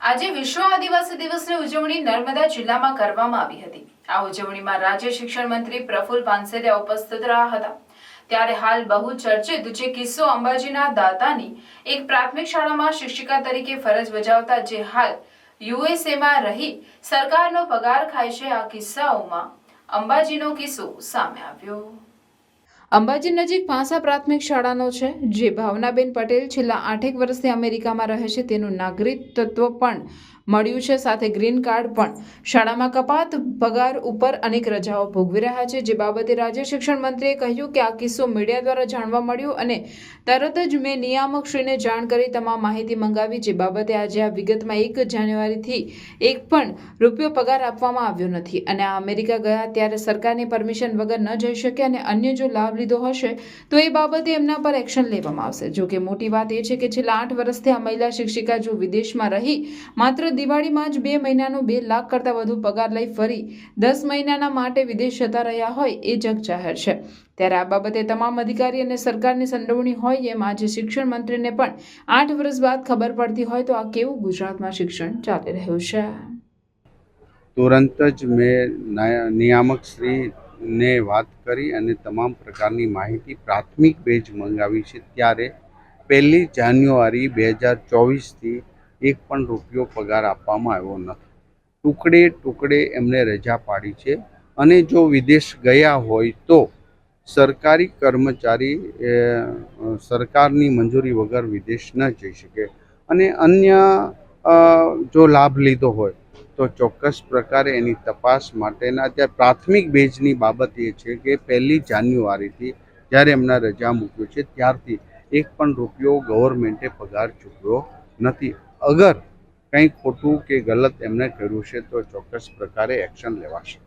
આજે વિશ્વ આદિવાસી દિવસની ઉજવણી નર્મદા જિલ્લામાં કરવામાં આવી હતી। આ ઉજવણીમાં રાજ્ય શિક્ષણ મંત્રી પ્રફુલ પાનસેરિયા ઉપસ્થિત રહ્યા હતા। ત્યારે હાલ બહુ ચર્ચિત જે કિસ્સો અંબાજીના દાતાની એક પ્રાથમિક શાળામાં શિક્ષિકા તરીકે ફરજ બજાવતા જે હાલ યુએસએમાં રહી સરકારનો પગાર ખાય છે। આ કિસ્સાઓમાં અંબાજીનો કિસ્સો સામે આવ્યો। અંબાજી નજીક ભાંસા પ્રાથમિક શાળાનો છે જે ભાવનાબેન પટેલ છેલ્લા 8 વર્ષથી અમેરિકામાં રહે છે। તેનું નાગરિકત્વ પણ મળ્યું છે, સાથે ગ્રીન કાર્ડ પણ। શાળામાં કપાત પગાર ઉપર અનેક રજાઓ ભોગવી રહ્યા છે, જે બાબતે રાજ્ય શિક્ષણ મંત્રીએ કહ્યું કે આ કિસ્સો મીડિયા દ્વારા જાણવા મળ્યો અને તરત જ મેં નિયામકશ્રીને જાણ કરી તમામ માહિતી મંગાવી, જે બાબતે આજે આ વિગતમાં 1 જાન્યુઆરીથી એક પણ રૂપિયો પગાર આપવામાં આવ્યો નથી અને આ અમેરિકા ગયા ત્યારે સરકારની પરમિશન વગર ન જઈ શકે અને અન્ય જો લાભ લીધો હશે તો એ બાબતે એમના પર એક્શન લેવામાં આવશે। જો કે મોટી વાત એ છે કે છેલ્લા 8 વર્ષથી આ મહિલા શિક્ષિકા જો વિદેશમાં રહી માત્ર દિવાળીમાં જ 2 મહિનાનો 2 લાખ કરતાં વધુ પગાર લઈ ફરી 10 મહિનાના માટે વિદેશ જતા રહ્યા હોય એ જગ જાહેર છે। ત્યારે આ બાબતે તમામ અધિકારી અને સરકારની સંડોવણી હોય એમ આજે શિક્ષણ મંત્રીને પણ 8 વર્ષ બાદ ખબર પડતી હોય તો આ કેવું ગુજરાતમાં શિક્ષણ ચાલી રહ્યું છે। તુરંત જ મેં નિયામક શ્રીને વાત કરી અને તમામ પ્રકારની માહિતી પ્રાથમિક બેઝ મંગાવી છે। ત્યારે 1 જાન્યુઆરી 2024થી એક પણ રૂપિયો પગાર આપવામાં આવ્યો નથી। ટુકડે ટુકડે એમને રજા પાડી છે અને જો વિદેશ ગયા હોય તો સરકારી કર્મચારી સરકારની મંજૂરી વગર વિદેશ ન જઈ શકે અને અન્ય જો લાભ લીધો હોય તો ચોક્કસ પ્રકારે એની તપાસ માટેના ત્યાં પ્રાથમિક બેઝની બાબત એ છે કે 1 જાન્યુઆરીથી જ્યારે એમના રજા મૂક્યો છે ત્યારથી એક પણ રૂપિયો ગવર્મેન્ટે પગાર ચૂકવ્યો નથી। અગર કંઈ ખોટું કે ગલત એમણે કર્યું છે તો ચોક્કસ પ્રકારે એક્શન લેવાશે।